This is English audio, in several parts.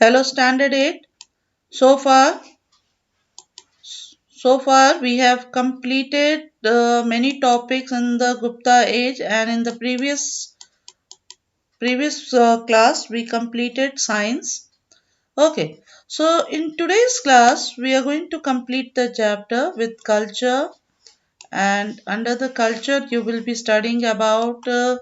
Hello, Standard 8. So far, so far, we have completed many topics in the Gupta age, and in the previous class we completed science. Okay, so in today's class we are going to complete the chapter with culture, and under the culture you will be studying about the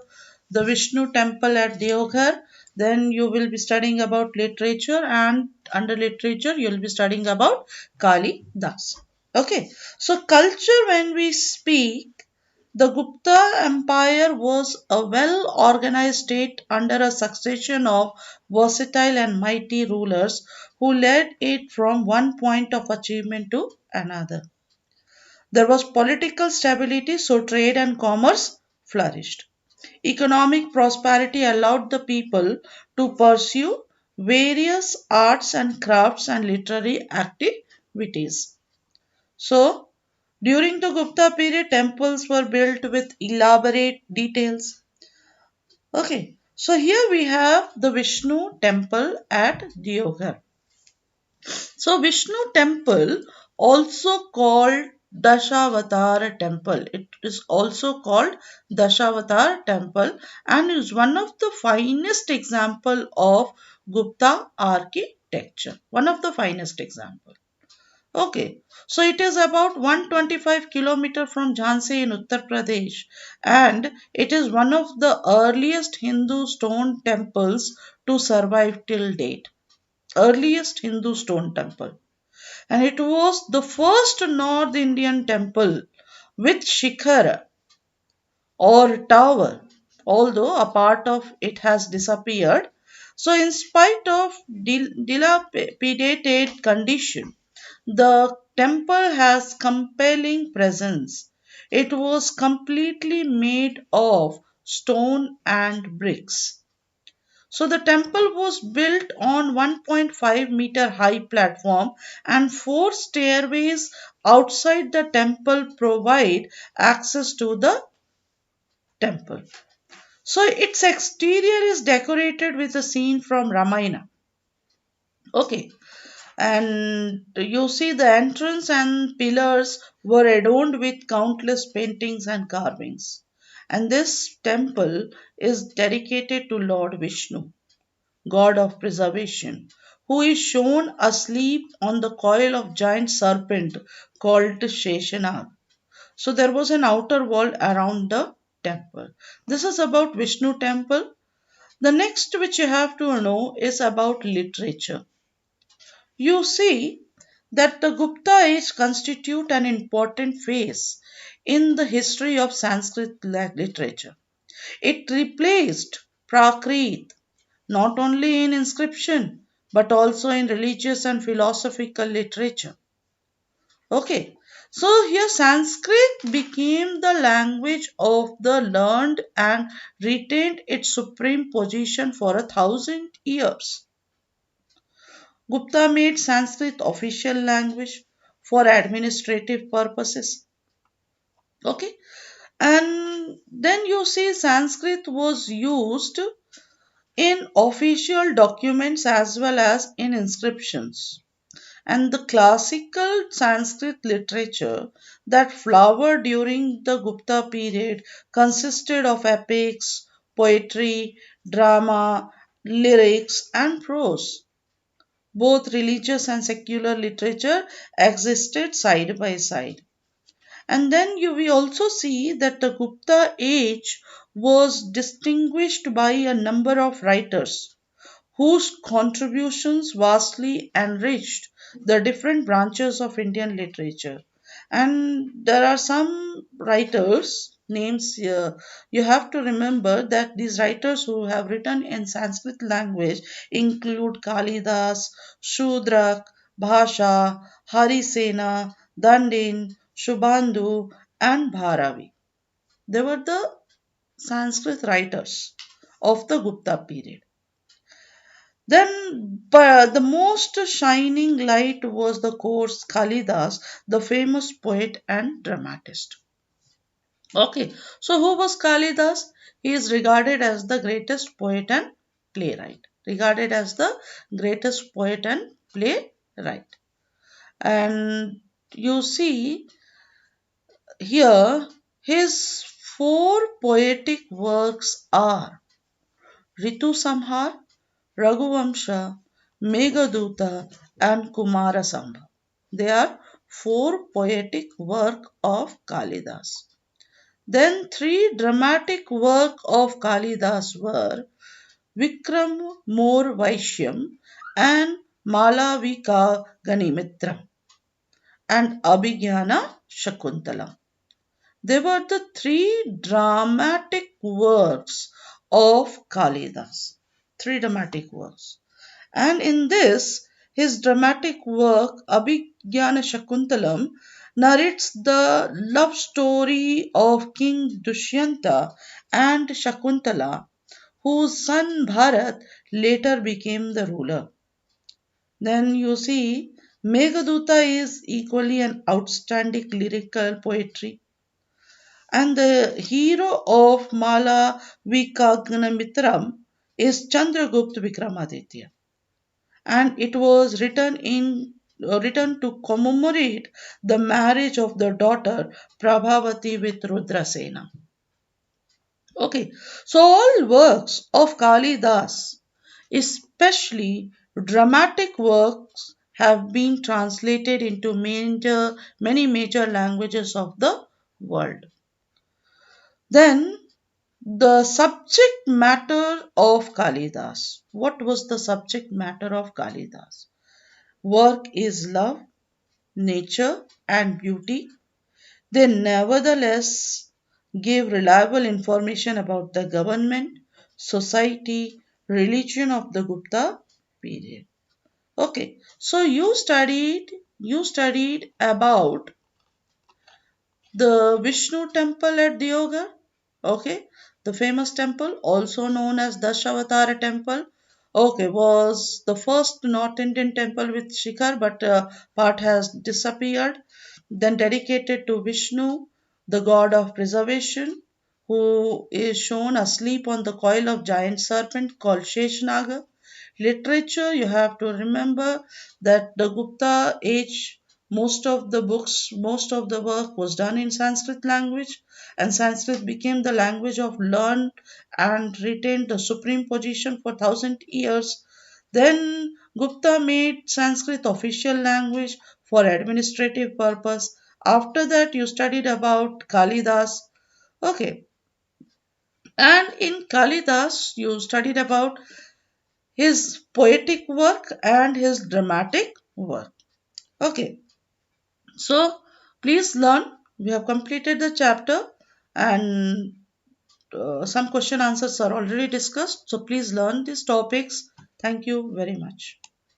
Vishnu temple at Deoghar. Then you will be studying about literature, and under literature you will be studying about Kali Das. Okay, so culture, when we speak, the Gupta Empire was a well organized state under a succession of versatile and mighty rulers who led it from one point of achievement to another. There was political stability, so trade and commerce flourished. Economic prosperity allowed the people to pursue various arts and crafts and literary activities. So, during the Gupta period, temples were built with elaborate details. Okay, so here we have the Vishnu temple at Deoghar. So, Vishnu temple, also called Dashavatar temple. It is also called Dashavatar temple and is one of the finest example of Gupta architecture. One of the finest example. Okay, so it is about 125 kilometer from Jhansi in Uttar Pradesh, and it is one of the earliest Hindu stone temples to survive till date. Earliest Hindu stone temple, and it was the first North Indian temple with shikhar or tower, although a part of it has disappeared. So, in spite of dilapidated condition, the temple has compelling presence. It was completely made of stone and bricks. So the temple was built on 1.5-meter high platform, and four stairways outside the temple provide access to the temple. So its exterior is decorated with a scene from Ramayana. Okay, and you see the entrance and pillars were adorned with countless paintings and carvings. And this temple is dedicated to Lord Vishnu, god of preservation, who is shown asleep on the coil of giant serpent called Sheshanag. So there was an outer wall around the temple. This is about Vishnu temple. The next which you have to know is about literature. You see that the Gupta age constitute an important phase in the history of Sanskrit literature. It replaced Prakrit not only in inscription but also in religious and philosophical literature. Okay, so here Sanskrit became the language of the learned and retained its supreme position for 1,000 years. Gupta made Sanskrit official language for administrative purposes. Okay, and then you see Sanskrit was used in official documents as well as in inscriptions. And the classical Sanskrit literature that flowered during the Gupta period consisted of epics, poetry, drama, lyrics, and prose. Both religious and secular literature existed side by side. And then we also see that the Gupta age was distinguished by a number of writers whose contributions vastly enriched the different branches of Indian literature. And there are some writers names here. You have to remember that these writers who have written in Sanskrit language include Kalidas, Shudrak, Bhasha, Harisena, Dandin, Shubandhu, and Bharavi. They were the Sanskrit writers of the Gupta period. Then the most shining light was the course Kalidas, the famous poet and dramatist. Okay, so who was Kalidas? He is regarded as the greatest poet and playwright. regarded as the greatest poet and playwright. And you see here his four poetic works are Ritu Samhar, Raghuvamsha, Meghaduta, and Kumarasambha. They are four poetic work of Kalidas. Then three dramatic work of Kalidas were Vikram More Vaishyam and Malavika Ganimitra and Abhigyana Shakuntala. They were the three dramatic works of Kalidas. Three dramatic works. And in this, his dramatic work, Abhigyana Shakuntalam, narrates the love story of King Dushyanta and Shakuntala, whose son Bharat later became the ruler. Then you see, Meghaduta is equally an outstanding lyrical poetry. And the hero of Mala Vikagnamithram is Chandragupta Vikramaditya. And it was written to commemorate the marriage of the daughter Prabhavati with Rudrasena. Okay, so all works of Kalidas, especially dramatic works, have been translated into many major languages of the world. Then the subject matter of Kalidas. What was the subject matter of Kalidas? Work is love, nature, and beauty. They nevertheless give reliable information about the government, society, religion of the Gupta period. Okay, so you studied about the Vishnu temple at Deoghar. Okay, the famous temple, also known as Dashavatara temple. Okay, was the first North Indian temple with Shikhar, but part has disappeared. Then dedicated to Vishnu, the god of preservation, who is shown asleep on the coil of giant serpent called Sheshnaga. Literature, you have to remember that the Gupta age, most of the work was done in Sanskrit language, and Sanskrit became the language of learned and retained the supreme position for 1,000 years. Then Gupta made Sanskrit official language for administrative purpose. After that, you studied about Kalidas. Okay, and in Kalidas, you studied about his poetic work and his dramatic work. Okay, so please learn. We have completed the chapter, and some question answers are already discussed. So please learn these topics. Thank you very much.